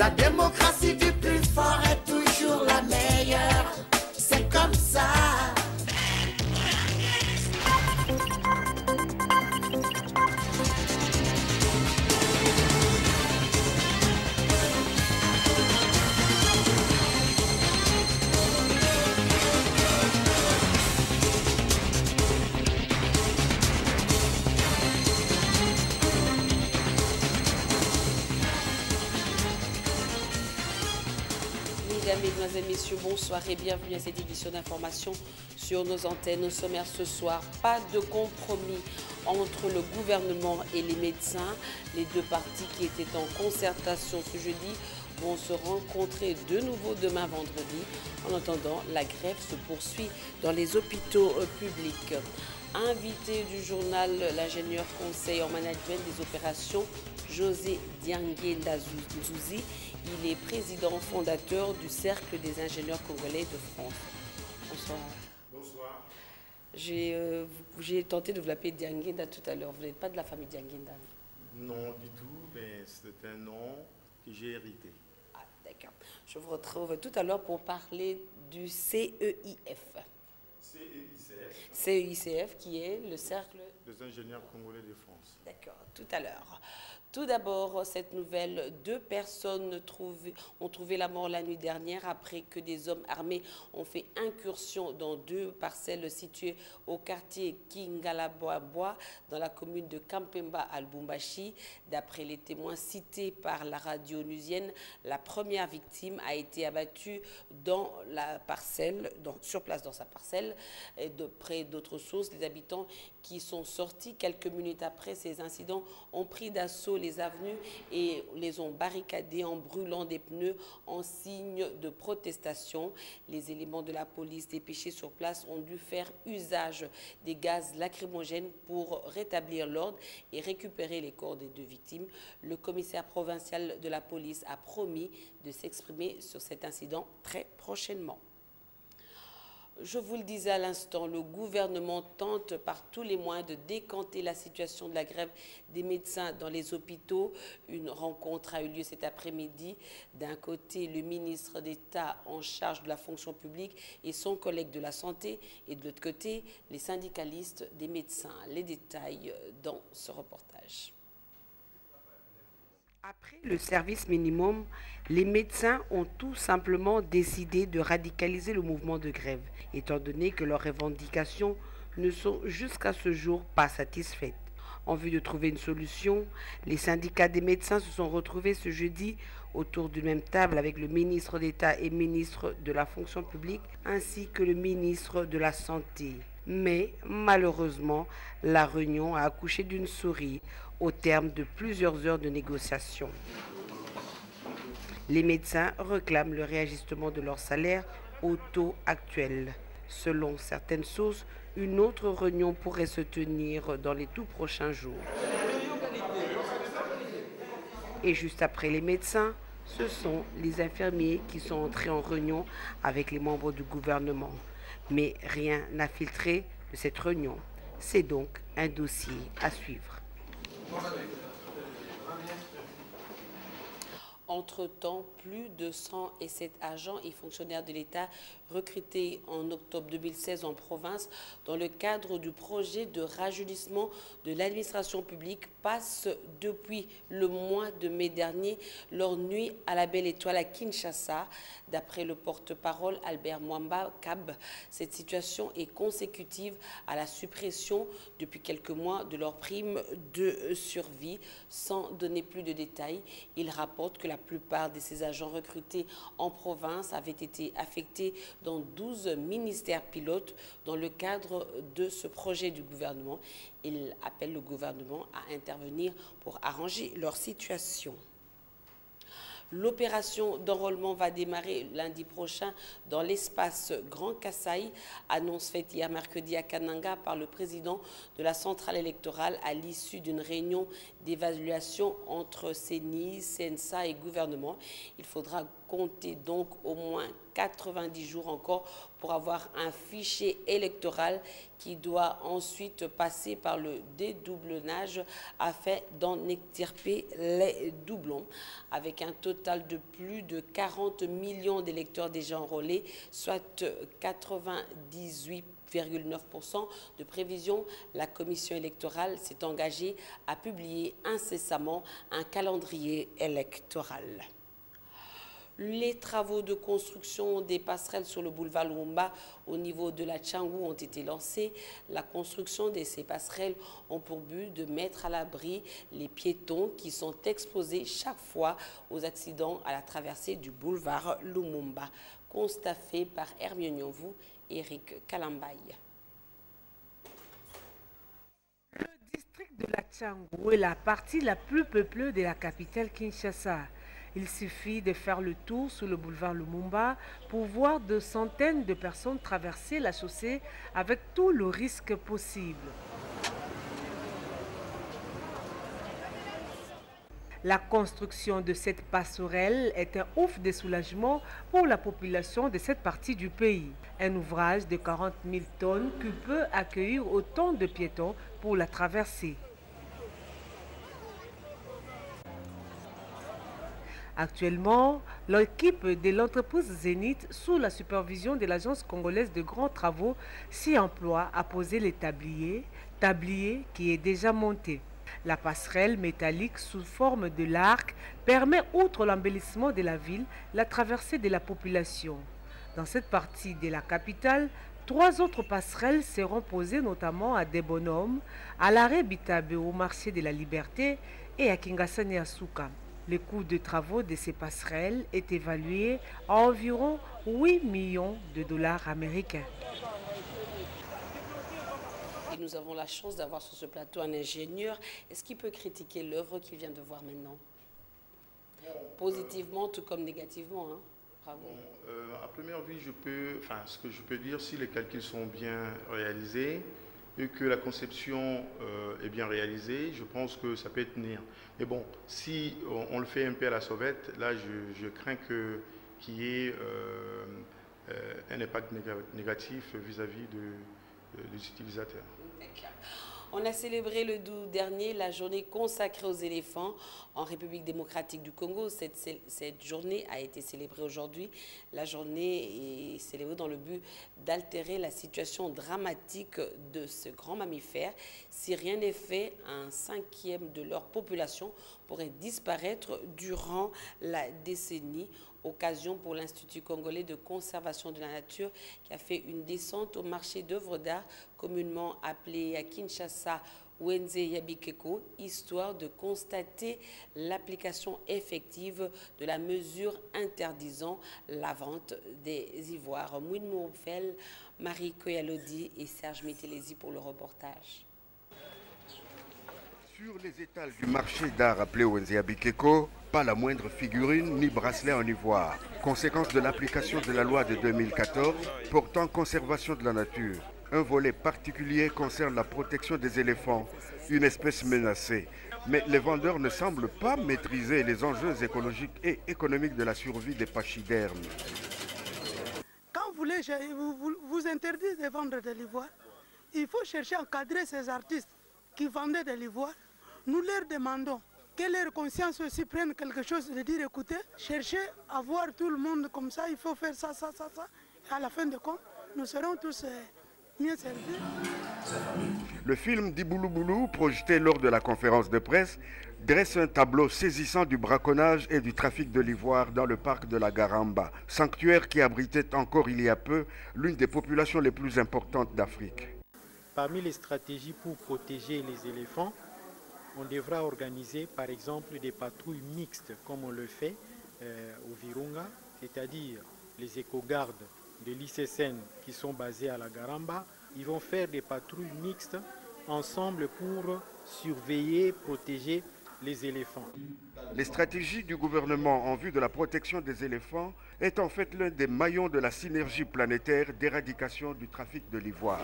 La démocratie du plus fort est toujours la meilleure. C'est comme ça. Mesdemoiselles, Messieurs, bonsoir et bienvenue à cette édition d'information sur nos antennes. Au sommaire ce soir, pas de compromis entre le gouvernement et les médecins. Les deux partis qui étaient en concertation ce jeudi vont se rencontrer de nouveau demain vendredi. En attendant, la grève se poursuit dans les hôpitaux publics. Invité du journal, l'ingénieur conseil en management des opérations, José Dianguenda Nzouzi. Il est président fondateur du Cercle des ingénieurs congolais de France. Bonsoir. Bonsoir. J'ai tenté de vous l'appeler Dianguenda tout à l'heure. Vous n'êtes pas de la famille Dianguenda? Non, du tout, mais c'est un nom que j'ai hérité. Ah, d'accord. Je vous retrouve tout à l'heure pour parler du CEIF. CEICF, qui est le Cercle des ingénieurs congolais de France. D'accord, tout à l'heure. Tout d'abord, cette nouvelle, 2 personnes ont trouvé la mort la nuit dernière après que des hommes armés ont fait incursion dans 2 parcelles situées au quartier Kingalaboa dans la commune de Kampemba à Lubumbashi. D'après les témoins cités par la radio onusienne, la première victime a été abattue dans la parcelle, sur place dans sa parcelle. Et près d'autres sources, les habitants qui sont sortis quelques minutes après ces incidents ont pris d'assaut les avenues et les ont barricadés en brûlant des pneus en signe de protestation. Les éléments de la police dépêchés sur place ont dû faire usage des gaz lacrymogènes pour rétablir l'ordre et récupérer les corps des 2 victimes. Le commissaire provincial de la police a promis de s'exprimer sur cet incident très prochainement. Je vous le disais à l'instant, le gouvernement tente par tous les moyens de décanter la situation de la grève des médecins dans les hôpitaux. Une rencontre a eu lieu cet après-midi. D'un côté, le ministre d'État en charge de la fonction publique et son collègue de la santé, et de l'autre côté, les syndicalistes des médecins. Les détails dans ce reportage. Après le service minimum, les médecins ont tout simplement décidé de radicaliser le mouvement de grève, étant donné que leurs revendications ne sont jusqu'à ce jour pas satisfaites. En vue de trouver une solution, les syndicats des médecins se sont retrouvés ce jeudi autour d'une même table avec le ministre d'État et ministre de la fonction publique, ainsi que le ministre de la Santé. Mais malheureusement, la réunion a accouché d'une souris au terme de plusieurs heures de négociations. Les médecins réclament le réajustement de leur salaire au taux actuel. Selon certaines sources, une autre réunion pourrait se tenir dans les tout prochains jours. Et juste après les médecins, ce sont les infirmiers qui sont entrés en réunion avec les membres du gouvernement. Mais rien n'a filtré de cette réunion. C'est donc un dossier à suivre. Entre-temps, plus de 107 agents et fonctionnaires de l'État recrutés en octobre 2016 en province dans le cadre du projet de rajeunissement de l'administration publique passent depuis le mois de mai dernier leur nuit à la Belle Étoile à Kinshasa. D'après le porte-parole Albert Mwamba Kab, cette situation est consécutive à la suppression depuis quelques mois de leur prime de survie. Sans donner plus de détails, il rapporte que la plupart de ces agents recrutés en province avaient été affectés dans 12 ministères pilotes dans le cadre de ce projet du gouvernement. Il appelle le gouvernement à intervenir pour arranger leur situation. L'opération d'enrôlement va démarrer lundi prochain dans l'espace Grand Kasaï, annonce faite hier mercredi à Kananga par le président de la centrale électorale à l'issue d'une réunion d'évaluation entre CENI, CNSA et gouvernement. Il faudra compter donc au moins 90 jours encore pour avoir un fichier électoral qui doit ensuite passer par le dédoublonnage afin d'en extirper les doublons. Avec un total de plus de 40 millions d'électeurs déjà enrôlés, soit 98,9% de prévision, la commission électorale s'est engagée à publier incessamment un calendrier électoral. Les travaux de construction des passerelles sur le boulevard Lumumba au niveau de la Tchangou ont été lancés. La construction de ces passerelles ont pour but de mettre à l'abri les piétons qui sont exposés chaque fois aux accidents à la traversée du boulevard Lumumba. Constat fait par Hermione Nyonvou et Eric Kalambaye. Le district de la Tchangou est la partie la plus peuplée de la capitale Kinshasa. Il suffit de faire le tour sur le boulevard Lumumba pour voir de centaines de personnes traverser la chaussée avec tout le risque possible. La construction de cette passerelle est un ouf de soulagement pour la population de cette partie du pays. Un ouvrage de 40 000 tonnes qui peut accueillir autant de piétons pour la traversée. Actuellement, l'équipe de l'entreprise Zénith, sous la supervision de l'Agence congolaise de grands travaux, s'y emploie à poser les tabliers qui est déjà monté. La passerelle métallique sous forme de l'arc permet, outre l'embellissement de la ville, la traversée de la population. Dans cette partie de la capitale, 3 autres passerelles seront posées notamment à Debonhomme, à l'arrêt Bitabe au marché de la Liberté et à Kingasani Asuka. Le coût de travaux de ces passerelles est évalué à environ 8 millions de dollars américains. Et nous avons la chance d'avoir sur ce plateau un ingénieur. Est-ce qu'il peut critiquer l'œuvre qu'il vient de voir maintenant? Positivement tout comme négativement, hein? Bravo. À première vue, ce que je peux dire, si les calculs sont bien réalisés et que la conception est bien réalisée, je pense que ça peut tenir. Mais bon, si on le fait un peu à la sauvette, là, je crains qu'il y ait un impact négatif vis-à- « des utilisateurs. On a célébré le 12 dernier la journée consacrée aux éléphants en République démocratique du Congo. Cette journée a été célébrée aujourd'hui. La journée est célébrée dans le but d'altérer la situation dramatique de ce grand mammifère. Si rien n'est fait, 1/5 de leur population pourrait disparaître durant la décennie. Occasion pour l'Institut congolais de conservation de la nature qui a fait une descente au marché d'œuvres d'art communément appelé à Kinshasa Wenze Yabikeko, histoire de constater l'application effective de la mesure interdisant la vente des ivoires. Mouine Moufel, Marie Koyalodi et Serge Métélési pour le reportage. Sur les étals du marché d'art appelé Wenze Yabikeko, pas la moindre figurine ni bracelet en ivoire. Conséquence de l'application de la loi de 2014 portant conservation de la nature. Un volet particulier concerne la protection des éléphants, une espèce menacée. Mais les vendeurs ne semblent pas maîtriser les enjeux écologiques et économiques de la survie des pachydermes. Quand vous interdisez de vendre de l'ivoire, il faut chercher à encadrer ces artistes qui vendaient de l'ivoire. Nous leur demandons que leur conscience aussi prenne quelque chose de dire, écoutez, cherchez à voir tout le monde comme ça, il faut faire ça, ça, ça, ça. Et à la fin de compte, nous serons tous mieux servis. Le film d'Iboulouboulou, projeté lors de la conférence de presse, dresse un tableau saisissant du braconnage et du trafic de l'ivoire dans le parc de la Garamba, sanctuaire qui abritait encore il y a peu l'une des populations les plus importantes d'Afrique. Parmi les stratégies pour protéger les éléphants, on devra organiser par exemple des patrouilles mixtes comme on le fait au Virunga, c'est-à-dire les éco-gardes de l'ICSN qui sont basés à la Garamba. Ils vont faire des patrouilles mixtes ensemble pour surveiller, protéger les éléphants. Les stratégies du gouvernement en vue de la protection des éléphants est en fait l'un des maillons de la synergie planétaire d'éradication du trafic de l'ivoire.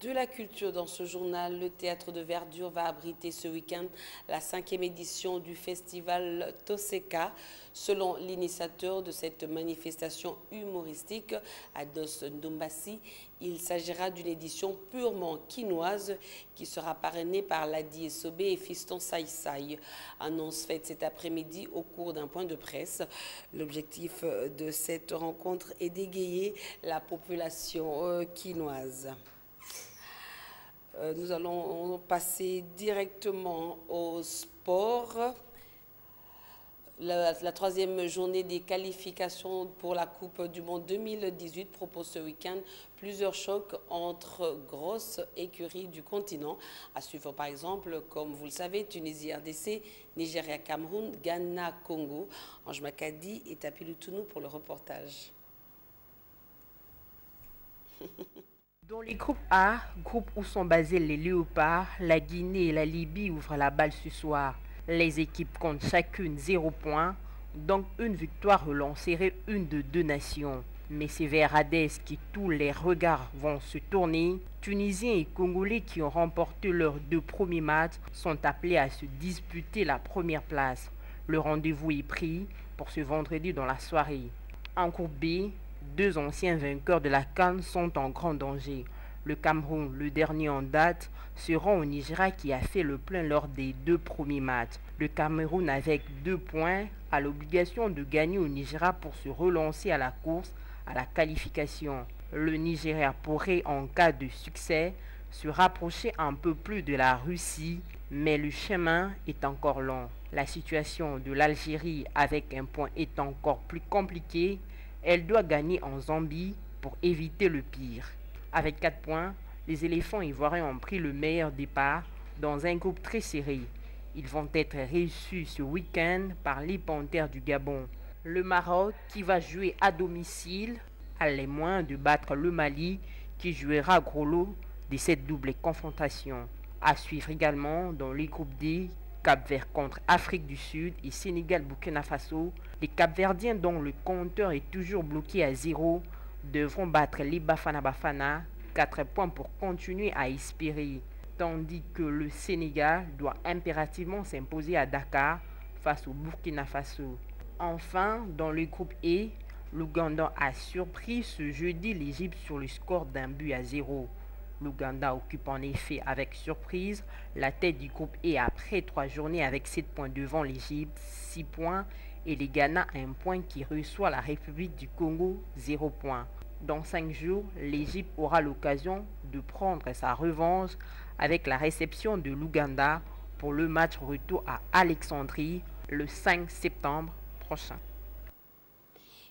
De la culture dans ce journal, le Théâtre de Verdure va abriter ce week-end la 5e édition du festival Toseka. Selon l'initiateur de cette manifestation humoristique, Ados Ndombasi, il s'agira d'une édition purement quinoise qui sera parrainée par Ladi Essobé et Fiston Saïsaï. Annonce faite cet après-midi au cours d'un point de presse. L'objectif de cette rencontre est d'égayer la population quinoise. Nous allons passer directement au sport. La 3e journée des qualifications pour la Coupe du Monde 2018 propose ce week-end plusieurs chocs entre grosses écuries du continent. À suivre par exemple, comme vous le savez, Tunisie-RDC, Nigeria-Cameroun, Ghana-Congo. Ange Makadi et Tapi Lutunou pour le reportage. Dans les groupes A, groupe où sont basés les Léopards, la Guinée et la Libye ouvrent la balle ce soir. Les équipes comptent chacune 0 points, donc une victoire relancerait une de 2 nations. Mais c'est vers Hadès que tous les regards vont se tourner. Tunisiens et Congolais qui ont remporté leurs 2 premiers matchs sont appelés à se disputer la première place. Le rendez-vous est pris pour ce vendredi dans la soirée. En groupe B, 2 anciens vainqueurs de la CAN sont en grand danger. Le Cameroun, le dernier en date, se rend au Nigeria qui a fait le plein lors des 2 premiers matchs. Le Cameroun, avec 2 points, a l'obligation de gagner au Nigeria pour se relancer à la course à la qualification. Le Nigeria pourrait, en cas de succès, se rapprocher un peu plus de la Russie, mais le chemin est encore long. La situation de l'Algérie avec un point est encore plus compliquée. Elle doit gagner en Zambie pour éviter le pire. Avec 4 points, les éléphants ivoiriens ont pris le meilleur départ dans un groupe très serré. Ils vont être reçus ce week-end par les Panthères du Gabon. Le Maroc, qui va jouer à domicile, a les moyens de battre le Mali, qui jouera gros lot de cette double confrontation. À suivre également dans les groupes D, Cap-Vert contre Afrique du Sud et Sénégal-Burkina Faso. Les Cap-Verdiens, dont le compteur est toujours bloqué à 0, devront battre les Bafana-Bafana, 4 points pour continuer à espérer, tandis que le Sénégal doit impérativement s'imposer à Dakar face au Burkina Faso. Enfin, dans le groupe E, l'Ouganda a surpris ce jeudi l'Égypte sur le score d'un but à 0. L'Ouganda occupe en effet avec surprise la tête du groupe E après 3 journées avec 7 points devant l'Égypte, 6 points, et les Ghana 1 point qui reçoit la République du Congo 0 points. Dans 5 jours, l'Égypte aura l'occasion de prendre sa revanche avec la réception de l'Ouganda pour le match retour à Alexandrie le 5 septembre prochain.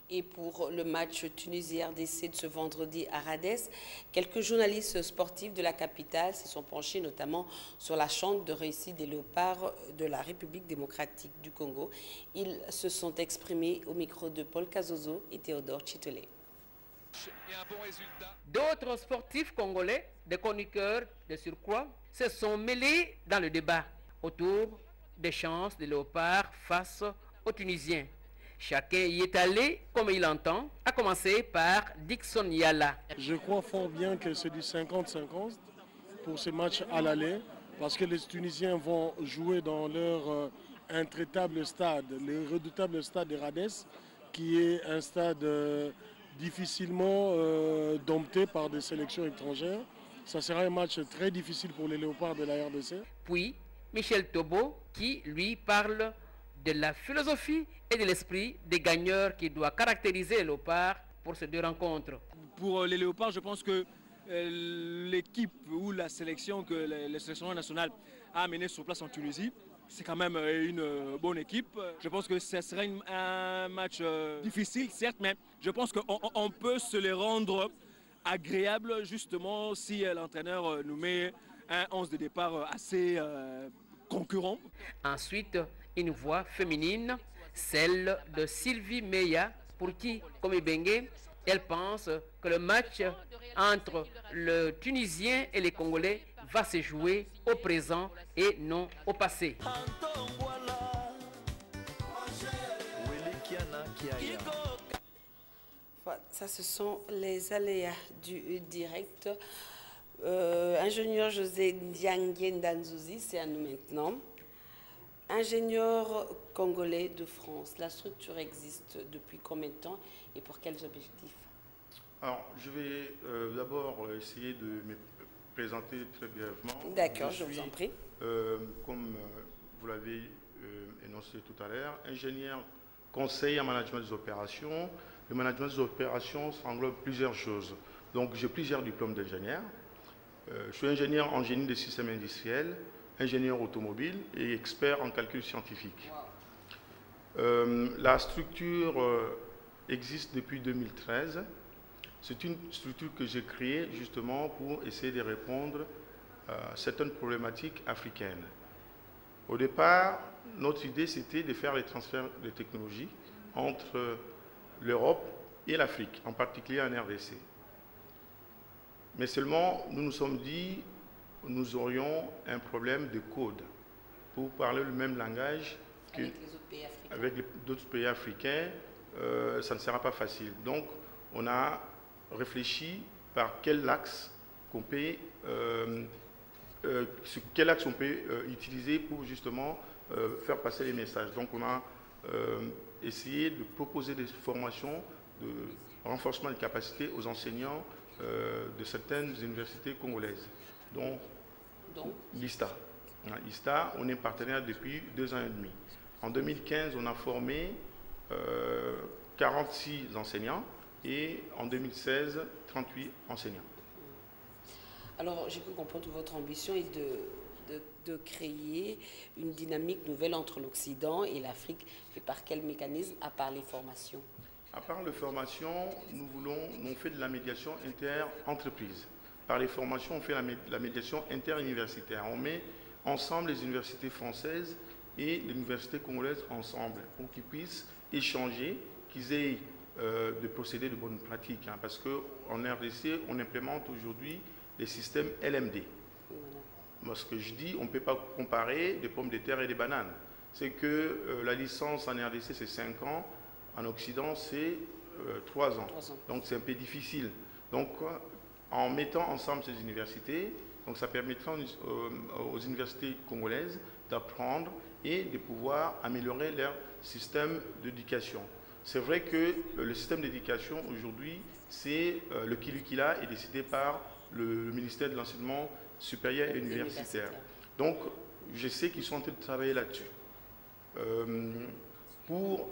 Et pour le match Tunisie-RDC de ce vendredi à Radès, quelques journalistes sportifs de la capitale se sont penchés notamment sur la chance de réussite des Léopards de la République démocratique du Congo. Ils se sont exprimés au micro de Paul Kazozo et Théodore Chitolé. D'autres sportifs congolais, des chroniqueurs de surcroît, se sont mêlés dans le débat autour des chances des Léopards face aux Tunisiens. Chacun y est allé comme il entend, à commencer par Dixon Yala. Je crois fort bien que c'est du 50-50 pour ce match à l'aller, parce que les Tunisiens vont jouer dans leur intraitable stade, le redoutable stade de Radès, qui est un stade difficilement dompté par des sélections étrangères. Ça sera un match très difficile pour les Léopards de la RDC. Puis Michel Tobo, qui lui parle de la philosophie et de l'esprit des gagneurs qui doit caractériser les Léopards pour ces 2 rencontres. Pour les Léopards, je pense que l'équipe ou la sélection que le sélectionneur national a amené sur place en Tunisie, c'est quand même une bonne équipe. Je pense que ce sera un match difficile, certes, mais je pense qu'on peut se les rendre agréables justement si l'entraîneur nous met un 11 de départ assez concurrent. Ensuite, une voix féminine, celle de Sylvie Meya, pour qui, comme Ebengue, elle pense que le match entre le Tunisien et les Congolais va se jouer au présent et non au passé. Voilà, ça, ce sont les aléas du direct. Ingénieur José Ndiangue Ndanzouzi, c'est à nous maintenant. Ingénieur congolais de France, la structure existe depuis combien de temps et pour quels objectifs? Alors, je vais d'abord essayer de me présenter très brièvement. D'accord, je vous en prie. Comme vous l'avez énoncé tout à l'heure, ingénieur conseil en management des opérations. Le management des opérations, ça englobe plusieurs choses. Donc, j'ai plusieurs diplômes d'ingénieur. Je suis ingénieur en génie des systèmes industriels, ingénieur automobile et expert en calcul scientifique. La structure existe depuis 2013. C'est une structure que j'ai créée justement pour essayer de répondre à certaines problématiques africaines. Au départ, notre idée, c'était de faire les transferts de technologies entre l'Europe et l'Afrique, en particulier en RDC. Mais seulement, nous nous sommes dit, nous aurions un problème de code pour parler le même langage avec d'autres pays africains. Ça ne sera pas facile. Donc, on a réfléchi par quel axe on peut utiliser pour justement faire passer les messages. Donc on a essayé de proposer des formations de renforcement des capacités aux enseignants de certaines universités congolaises, dont l'ISTA. l'ISTA, on est partenaire depuis 2 ans et demi. En 2015, on a formé 46 enseignants et en 2016, 38 enseignants. Alors, j'ai pu comprendre que votre ambition est de créer une dynamique nouvelle entre l'Occident et l'Afrique. Et par quel mécanisme? À part les formations? À part les formations, nous fait de la médiation inter-entreprise. Par les formations, on fait la médiation inter-universitaire. On met ensemble les universités françaises et les universités congolaises ensemble pour qu'ils puissent échanger, qu'ils aient de procédés de bonnes pratiques. Hein, parce qu'en RDC, on implémente aujourd'hui les systèmes LMD. Moi, ce que je dis, on ne peut pas comparer des pommes de terre et des bananes. C'est que la licence en RDC, c'est 5 ans. En Occident, c'est 3 ans. Donc, c'est un peu difficile. Donc, en mettant ensemble ces universités, donc ça permettra aux universités congolaises d'apprendre et de pouvoir améliorer leur système d'éducation. C'est vrai que le système d'éducation aujourd'hui, c'est le Kilikila est décidé par le ministère de l'enseignement supérieur et universitaire. Donc, je sais qu'ils sont en train de travailler là-dessus. Pour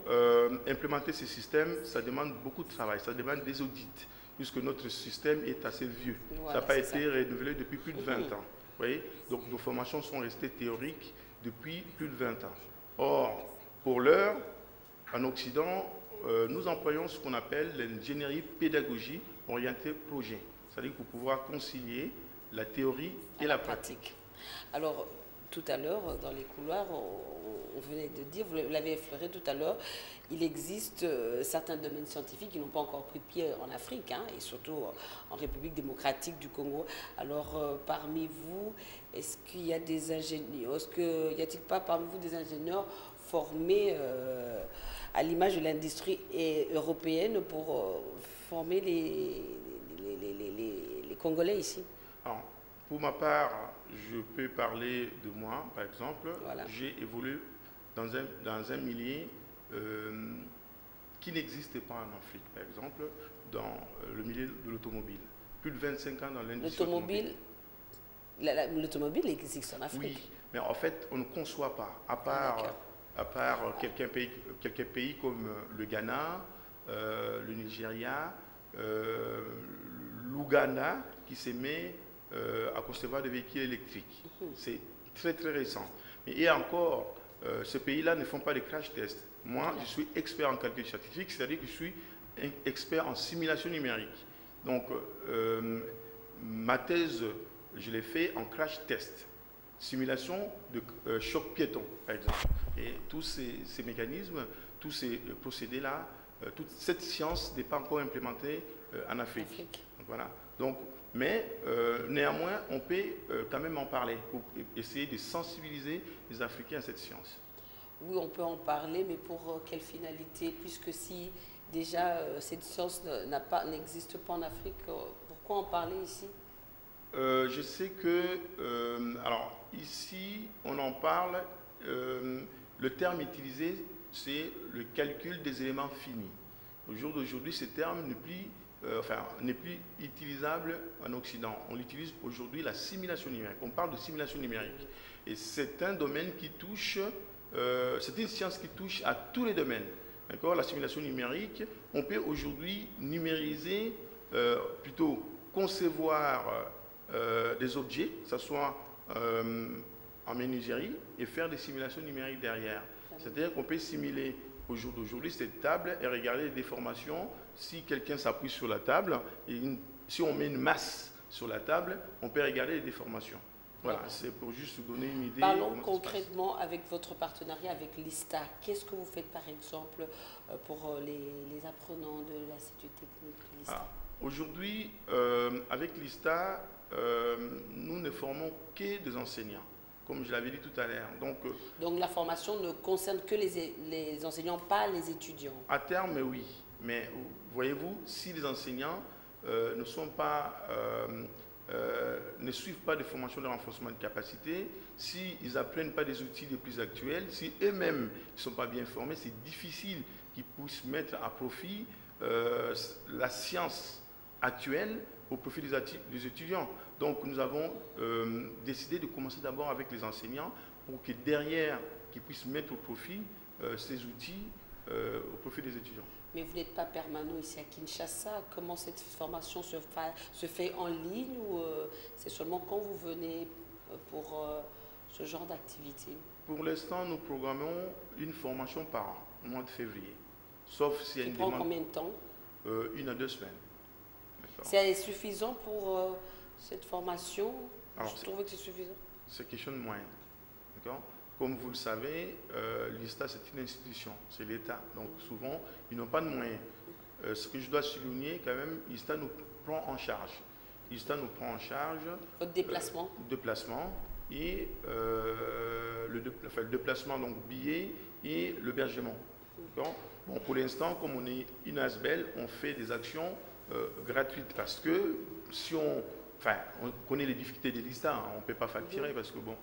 implémenter ces systèmes, ça demande beaucoup de travail, ça demande des audits, puisque notre système est assez vieux. Voilà, ça n'a pas été renouvelé depuis plus de 20 ans. Vous voyez? Donc, nos formations sont restées théoriques depuis plus de 20 ans. Or, pour l'heure, en Occident, nous employons ce qu'on appelle l'ingénierie pédagogie orientée projet. C'est-à-dire pour pouvoir concilier la théorie et la pratique. Alors, tout à l'heure, dans les couloirs, on venait de dire, vous l'avez effleuré tout à l'heure, il existe certains domaines scientifiques qui n'ont pas encore pris pied en Afrique, hein, et surtout en République démocratique du Congo. Alors, parmi vous, est-ce qu'il y a des ingénieurs, y a-t-il pas parmi vous des ingénieurs formés à l'image de l'industrie européenne pour former les Congolais ici? Alors, pour ma part, je peux parler de moi, par exemple. Voilà. J'ai évolué dans un milieu qui n'existait pas en Afrique, par exemple, dans le milieu de l'automobile. Plus de 25 ans dans l'industrie automobile. L'automobile existe en Afrique. Oui, mais en fait, on ne conçoit pas, à part quelques pays comme le Ghana, le Nigeria, l'Ouganda, qui s'est mis à concevoir des véhicules électriques. C'est très très récent. Et encore, ces pays-là ne font pas de crash tests. Moi, je suis expert en calcul scientifique, c'est-à-dire que je suis expert en simulation numérique. Donc, ma thèse, je l'ai fait en crash test. Simulation de choc piéton, par exemple. Et tous ces mécanismes, tous ces procédés-là, toute cette science n'est pas encore implémentée en Afrique. Donc, voilà. Donc, mais néanmoins, on peut quand même en parler pour essayer de sensibiliser les Africains à cette science. Oui, on peut en parler, mais pour quelle finalité? Puisque si déjà cette science n'existe pas en Afrique, pourquoi en parler ici? Je sais que, alors ici, on en parle, le terme utilisé, c'est le calcul des éléments finis. Au jour d'aujourd'hui, ce terme n'est plus utilisable en Occident. On utilise aujourd'hui la simulation numérique. On parle de simulation numérique. Et c'est un domaine qui touche, c'est une science qui touche à tous les domaines. D'accord? La simulation numérique, on peut aujourd'hui numériser, plutôt concevoir des objets, que ce soit en menuiserie, et faire des simulations numériques derrière. C'est-à-dire qu'on peut simuler au jour d'aujourd'hui cette table et regarder les déformations. Si quelqu'un s'appuie sur la table, et si on met une masse sur la table, on peut regarder les déformations. Voilà, c'est pour juste vous donner une idée. Parlons concrètement avec votre partenariat avec l'ISTA. Qu'est-ce que vous faites par exemple pour les apprenants de l'Institut technique de l'ISTA? Aujourd'hui, avec l'ISTA, nous ne formons que des enseignants, comme je l'avais dit tout à l'heure. Donc la formation ne concerne que les enseignants, pas les étudiants? À terme, oui. Mais voyez-vous, si les enseignants ne suivent pas de formation de renforcement de capacité, s'ils n'apprennent pas des outils les plus actuels, si eux-mêmes ne sont pas bien formés, c'est difficile qu'ils puissent mettre à profit la science actuelle au profit des étudiants. Donc nous avons décidé de commencer d'abord avec les enseignants pour que derrière, qu'ils puissent mettre au profit ces outils au profit des étudiants. Mais vous n'êtes pas permanent ici à Kinshasa. Comment cette formation se fait en ligne ou c'est seulement quand vous venez pour ce genre d'activité? Pour l'instant, nous programmons une formation par an, au mois de février. Sauf s'il y a une demande. Combien de temps? 1 à 2 semaines. C'est suffisant pour cette formation? Je trouve que c'est suffisant. C'est question de moyens. Comme vous le savez, l'ISTA, c'est une institution, c'est l'État. Donc souvent, ils n'ont pas de moyens. Ce que je dois souligner, quand même, l'ISTA nous prend en charge. L'ISTA nous prend en charge... Votre déplacement? Déplacement et le déplacement, donc billet et l'hébergement. Bon, pour l'instant, comme on est une ASBEL, on fait des actions gratuites parce que si on connaît les difficultés de l'ISTA, hein, on ne peut pas facturer parce que bon...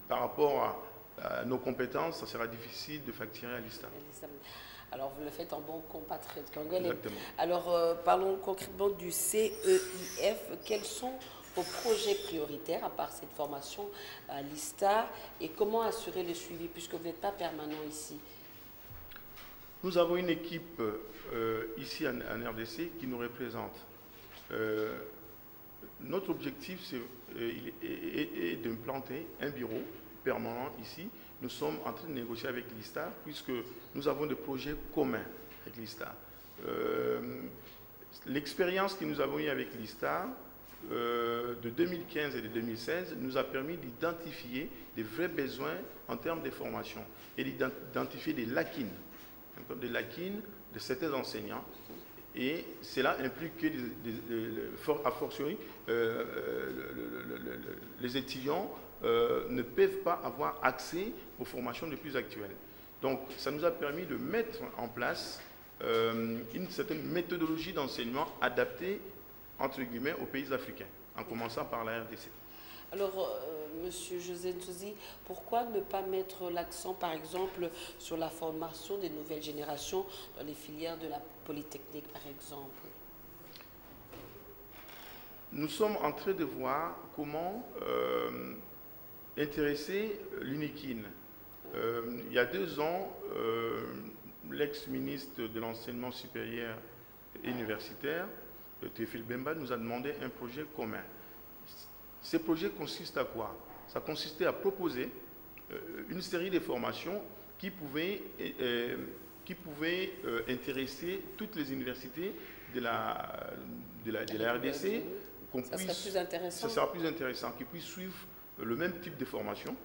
par rapport à nos compétences, ça sera difficile de facturer à l'ISTA. Alors, vous le faites en bon compatriote congolais. Exactement. Alors, parlons concrètement du CEIF. Quels sont vos projets prioritaires, à part cette formation à l'ISTA, et comment assurer le suivi, puisque vous n'êtes pas permanent ici? Nous avons une équipe ici en RDC qui nous représente. Notre objectif est d'implanter un bureau permanent ici. Nous sommes en train de négocier avec l'ISTA puisque nous avons des projets communs avec l'ISTA. L'expérience que nous avons eue avec l'ISTA de 2015 et de 2016 nous a permis d'identifier des vrais besoins en termes de formation et d'identifier des lacunes de certains enseignants. Et cela implique que, a fortiori, les étudiants ne peuvent pas avoir accès aux formations les plus actuelles. Donc, ça nous a permis de mettre en place une certaine méthodologie d'enseignement adaptée, entre guillemets, aux pays africains, en commençant par la RDC. Alors, Monsieur José Ntouzi, pourquoi ne pas mettre l'accent, par exemple, sur la formation des nouvelles générations dans les filières de la Polytechnique, par exemple? Nous sommes en train de voir comment intéresser l'UNIKIN. Il y a 2 ans, l'ex-ministre de l'enseignement supérieur et universitaire, Théophile Bemba, nous a demandé un projet commun. Ces projets consistent à quoi? Ça consistait à proposer une série de formations qui pouvaient intéresser toutes les universités de la RDC. Ça serait plus intéressant. Ça sera plus intéressant, qu'ils puissent suivre le même type de formation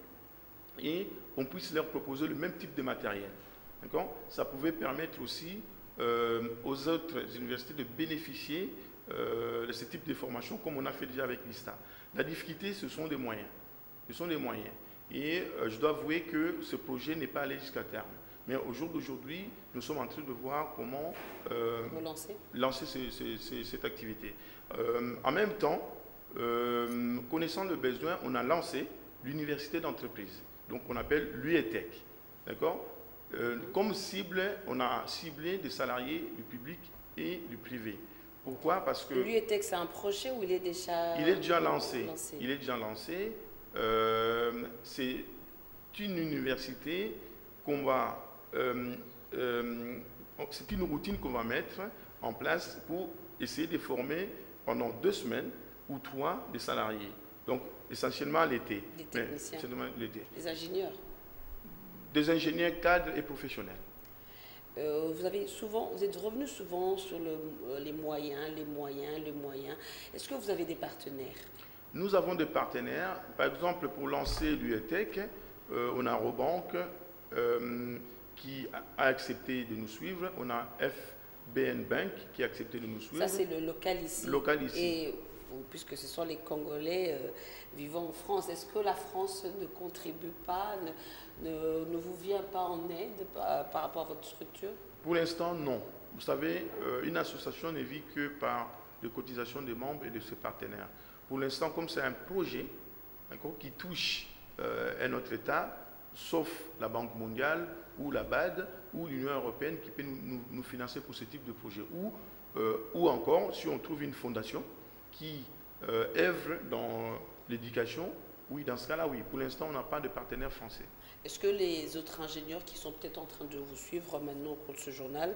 et qu'on puisse leur proposer le même type de matériel. Ça pouvait permettre aussi aux autres universités de bénéficier de ce type de formation comme on a fait déjà avec l'ISTA. La difficulté, ce sont des moyens. Ce sont des moyens. Et je dois avouer que ce projet n'est pas allé jusqu'à terme. Mais au jour d'aujourd'hui, nous sommes en train de voir comment lancer cette activité. En même temps, connaissant le besoin, on a lancé l'université d'entreprise. Donc on appelle l'UETEC. D'accord? Comme cible, on a ciblé des salariés du public et du privé. Pourquoi? Parce que l'UETEC, c'est un projet ou il est déjà... Il est déjà lancé. Il est déjà lancé. C'est une université qu'on va... c'est une routine qu'on va mettre en place pour essayer de former pendant 2 semaines ou 3 des salariés. Donc, essentiellement l'été. Les techniciens. Les ingénieurs. Des ingénieurs cadres et professionnels. Vous êtes revenu souvent sur les moyens. Est-ce que vous avez des partenaires? Nous avons des partenaires. Par exemple, pour lancer l'UETEC, on a Robank qui a accepté de nous suivre. On a FBN Bank qui a accepté de nous suivre. Ça, c'est le local ici. Local ici. Et puisque ce sont les Congolais vivant en France, est-ce que la France ne contribue pas, ne vous vient pas en aide par rapport à votre structure? Pour l'instant, non. Vous savez, une association ne vit que par les cotisations des membres et de ses partenaires. Pour l'instant, comme c'est un projet qui touche un autre État, sauf la Banque mondiale ou la BAD ou l'Union européenne qui peut nous financer pour ce type de projet. Ou encore, si on trouve une fondation qui œuvre dans l'éducation, oui, dans ce cas-là, oui. Pour l'instant, on n'a pas de partenaire français. Est-ce que les autres ingénieurs qui sont peut-être en train de vous suivre maintenant au cours de ce journal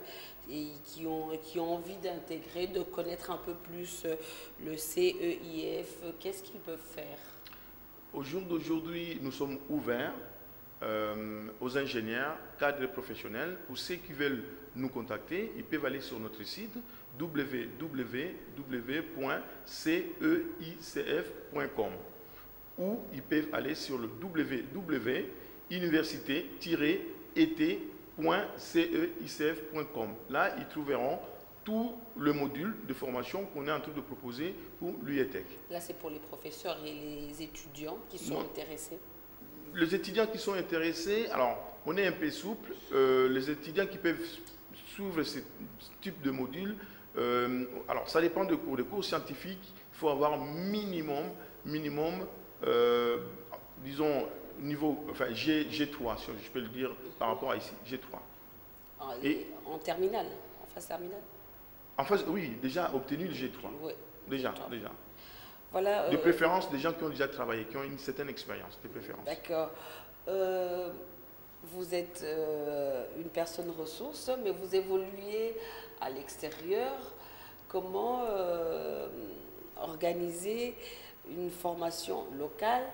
et qui ont envie d'intégrer, de connaître un peu plus le CEIF, qu'est-ce qu'ils peuvent faire? Au jour d'aujourd'hui, nous sommes ouverts aux ingénieurs, cadres professionnels. Pour ceux qui veulent nous contacter, ils peuvent aller sur notre site www.ceicf.com ou ils peuvent aller sur le www.université-et-ceiCF.com. Là, ils trouveront tout le module de formation qu'on est en train de proposer pour l'UETEC. Là, c'est pour les professeurs et les étudiants qui sont intéressés. Les étudiants qui sont intéressés, alors on est un peu souple, les étudiants qui peuvent suivre ce type de module, alors ça dépend de cours. Les cours scientifiques, il faut avoir minimum, disons, niveau, enfin G3, si je peux le dire par rapport à ici, G3. Et en terminale, en phase terminale? En phase, oui, déjà obtenu le G3. Oui. Déjà. Voilà, de préférence, des gens qui ont déjà travaillé, qui ont une certaine expérience, de préférence. D'accord. Vous êtes une personne ressource, mais vous évoluez à l'extérieur. Comment organiser une formation locale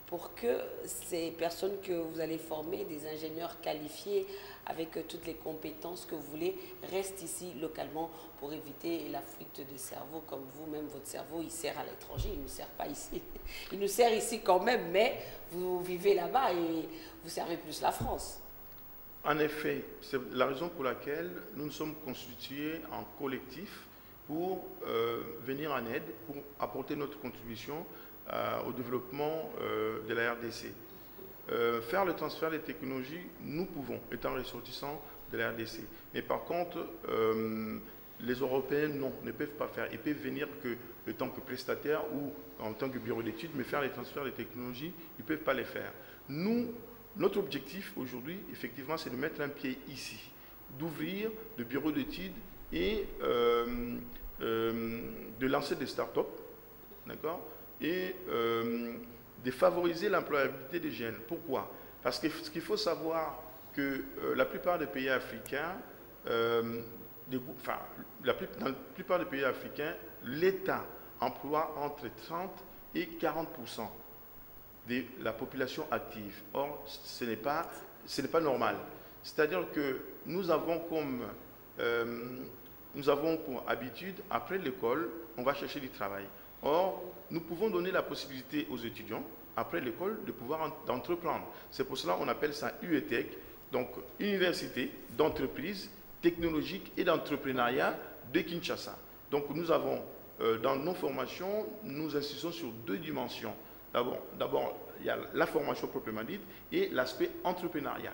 pour que ces personnes que vous allez former, des ingénieurs qualifiés avec toutes les compétences que vous voulez, restent ici localement pour éviter la fuite de cerveau, comme vous-même, votre cerveau, il sert à l'étranger, il ne sert pas ici. Il nous sert ici quand même, mais vous vivez là-bas et vous servez plus la France. En effet, c'est la raison pour laquelle nous nous sommes constitués en collectif pour venir en aide, pour apporter notre contribution au développement de la RDC. Faire le transfert des technologies, nous pouvons, étant ressortissants de la RDC. Mais par contre, les Européens, non, ne peuvent pas faire. Ils peuvent venir que en tant que prestataires ou en tant que bureau d'études, mais faire les transferts des technologies, ils ne peuvent pas les faire. Nous, notre objectif aujourd'hui, effectivement, c'est de mettre un pied ici, d'ouvrir le bureau d'études et de lancer des start-up, d'accord, et de favoriser l'employabilité des jeunes. Pourquoi? Parce que ce qu'il faut savoir, que la plupart des pays africains, dans la plupart des pays africains, l'État emploie entre 30 et 40% de la population active. Or, ce n'est pas normal. C'est-à-dire que nous avons comme habitude, après l'école, on va chercher du travail. Or, nous pouvons donner la possibilité aux étudiants, après l'école, de pouvoir entreprendre. C'est pour cela qu'on appelle ça UETEC, donc Université d'entreprise technologique et d'entrepreneuriat de Kinshasa. Donc nous avons, dans nos formations, nous insistons sur 2 dimensions. D'abord, il y a la formation proprement dite et l'aspect entrepreneurial.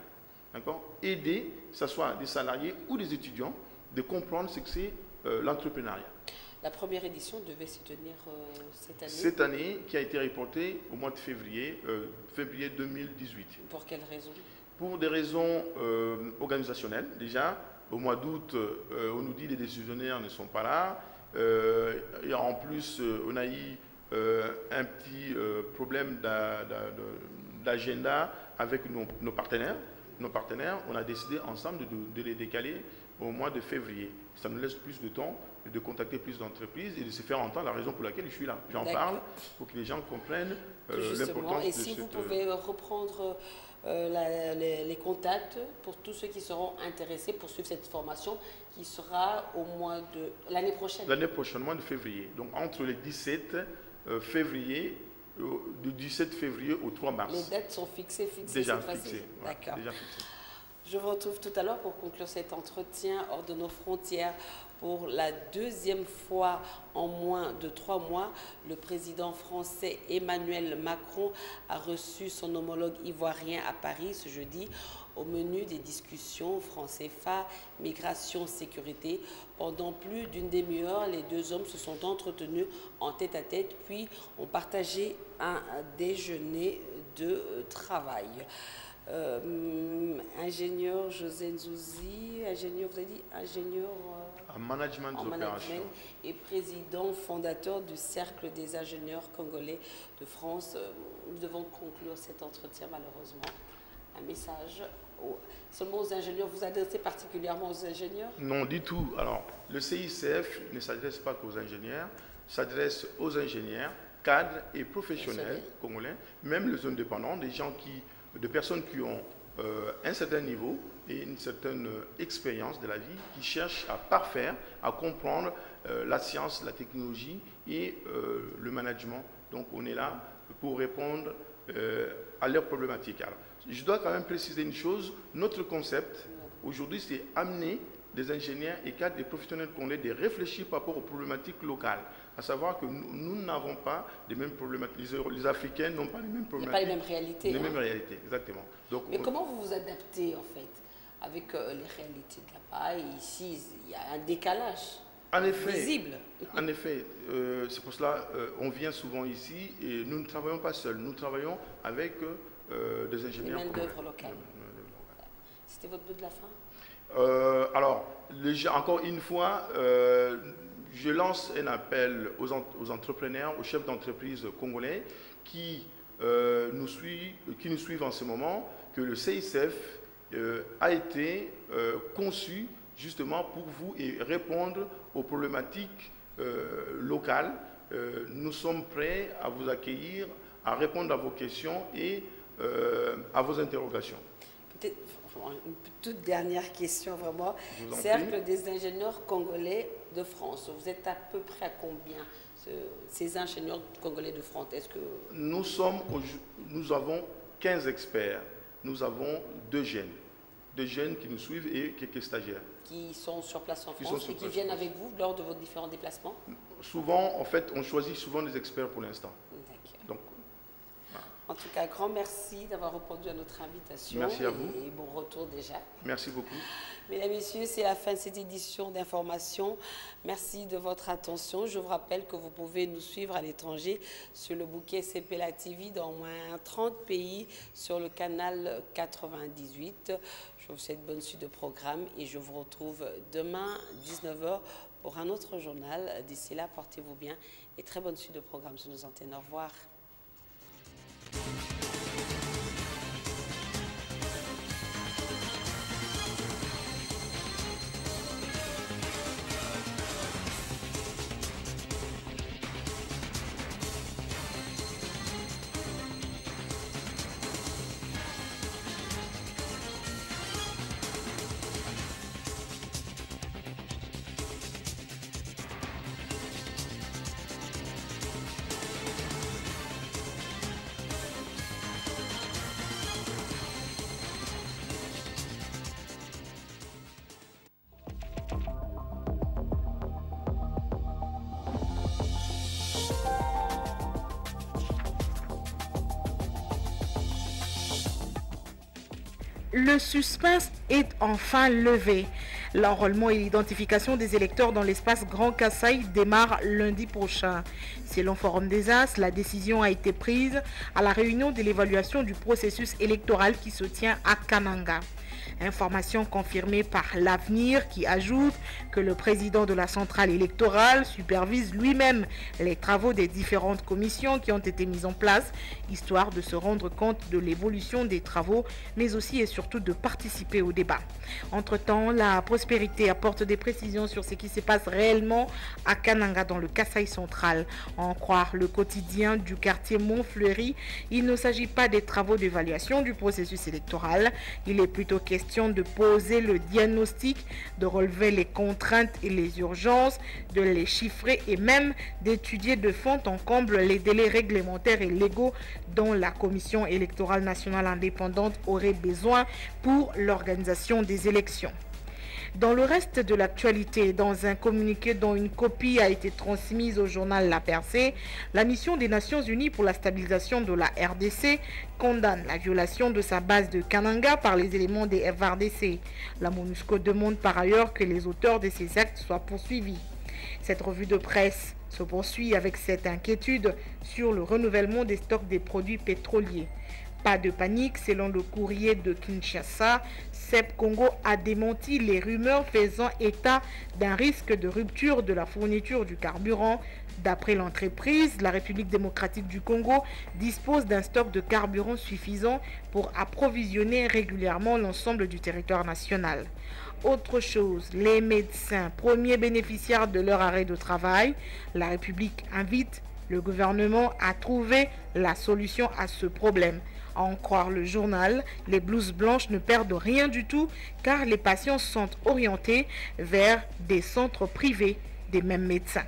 Aider, que ce soit des salariés ou des étudiants, de comprendre ce que c'est l'entrepreneuriat. La première édition devait se tenir cette année. Cette année, qui a été reportée au mois de février 2018. Pour quelles raisons? Pour des raisons organisationnelles. Déjà, au mois d'août, on nous dit que les décisionnaires ne sont pas là. Et en plus, on a eu un petit problème d'agenda avec nos partenaires. Nos partenaires, on a décidé ensemble de les décaler au mois de février. Ça nous laisse plus de temps de contacter plus d'entreprises et de se faire entendre, la raison pour laquelle je suis là. J'en parle pour que les gens comprennent l'importance de Et si vous pouvez reprendre les contacts pour tous ceux qui seront intéressés pour suivre cette formation qui sera au mois de l'année prochaine. L'année prochaine, mois de février. Donc entre le 17 février, du 17 février au 3 mars. Les dates sont fixées déjà fixées. D'accord. Je vous retrouve tout à l'heure pour conclure cet entretien hors de nos frontières. Pour la deuxième fois en moins de 3 mois, le président français Emmanuel Macron a reçu son homologue ivoirien à Paris ce jeudi. Au menu des discussions France-CFA, migration, sécurité. Pendant plus d'une demi-heure, les deux hommes se sont entretenus en tête-à-tête, puis ont partagé un déjeuner de travail. Ingénieur José Nzouzi, ingénieur, vous avez dit ingénieur en management et président fondateur du Cercle des ingénieurs congolais de France. Nous devons conclure cet entretien malheureusement. Un message seulement aux ingénieurs, vous adressez particulièrement aux ingénieurs? Non, du tout. Alors, le CICF ne s'adresse pas qu'aux ingénieurs, s'adresse aux ingénieurs, cadres et professionnels congolais, même les indépendants, des personnes qui ont un certain niveau et une certaine expérience de la vie, qui cherchent à parfaire, à comprendre la science, la technologie et le management. Donc on est là pour répondre à leurs problématiques. Alors, je dois quand même préciser une chose, notre concept aujourd'hui c'est amener des ingénieurs et cadres et professionnels congolais de réfléchir par rapport aux problématiques locales. À savoir que nous n'avons pas les mêmes problématiques. Les Africains n'ont pas les mêmes problématiques. Pas les mêmes réalités. Les mêmes réalités, exactement. Donc, mais comment vous vous adaptez en fait avec les réalités de là-bas? Et ici, il y a un décalage visible. En effet, c'est pour cela qu'on vient souvent ici et nous ne travaillons pas seuls. Nous travaillons avec des ingénieurs. Les main-d'œuvre locales. C'était votre mot de la fin? Alors, encore une fois, je lance un appel aux entrepreneurs, aux chefs d'entreprise congolais qui nous suivent en ce moment, que le CICF a été conçu justement pour vous et répondre aux problématiques locales. Nous sommes prêts à vous accueillir, à répondre à vos questions et à vos interrogations. Peut-être une toute dernière question vraiment. Cercle des ingénieurs congolais de France. Vous êtes à peu près à combien ces ingénieurs congolais de France? Est-ce que nous avons 15 experts. Nous avons 2 jeunes qui nous suivent et quelques stagiaires. Qui sont sur place en France et qui viennent avec vous lors de vos différents déplacements? Souvent, en fait, on choisit souvent des experts pour l'instant. Donc, en tout cas, grand merci d'avoir répondu à notre invitation. Merci à vous. Et bon retour déjà. Merci beaucoup. Mesdames, Messieurs, c'est la fin de cette édition d'information. Merci de votre attention. Je vous rappelle que vous pouvez nous suivre à l'étranger sur le bouquet CPLA TV dans moins 30 pays sur le canal 98. Je vous souhaite bonne suite de programme et je vous retrouve demain 19h pour un autre journal. D'ici là, portez-vous bien et très bonne suite de programme sur nos antennes. Au revoir. Le suspense est enfin levé. L'enrôlement et l'identification des électeurs dans l'espace Grand Kasaï démarre lundi prochain. Selon Forum des As, la décision a été prise à la réunion de l'évaluation du processus électoral qui se tient à Kananga. Information confirmée par l'Avenir qui ajoute que le président de la centrale électorale supervise lui-même les travaux des différentes commissions qui ont été mises en place, histoire de se rendre compte de l'évolution des travaux, mais aussi et surtout de participer au débat. Entre-temps, la Prospérité apporte des précisions sur ce qui se passe réellement à Kananga dans le Kasaï central. À en croire le quotidien du quartier Montfleury, il ne s'agit pas des travaux d'évaluation du processus électoral, il est plutôt question de poser le diagnostic, de relever les contraintes et les urgences, de les chiffrer et même d'étudier de fond en comble les délais réglementaires et légaux dont la Commission électorale nationale indépendante aurait besoin pour l'organisation des élections. Dans le reste de l'actualité, dans un communiqué dont une copie a été transmise au journal La Percée, la mission des Nations Unies pour la stabilisation de la RDC condamne la violation de sa base de Kananga par les éléments des FARDC. La MONUSCO demande par ailleurs que les auteurs de ces actes soient poursuivis. Cette revue de presse se poursuit avec cette inquiétude sur le renouvellement des stocks des produits pétroliers. Pas de panique, selon le courrier de Kinshasa, CEP Congo a démenti les rumeurs faisant état d'un risque de rupture de la fourniture du carburant. D'après l'entreprise, la République démocratique du Congo dispose d'un stock de carburant suffisant pour approvisionner régulièrement l'ensemble du territoire national. Autre chose, les médecins, premiers bénéficiaires de leur arrêt de travail, la République invite le gouvernement à trouver la solution à ce problème. À en croire le journal, les blouses blanches ne perdent rien du tout car les patients sont orientés vers des centres privés des mêmes médecins.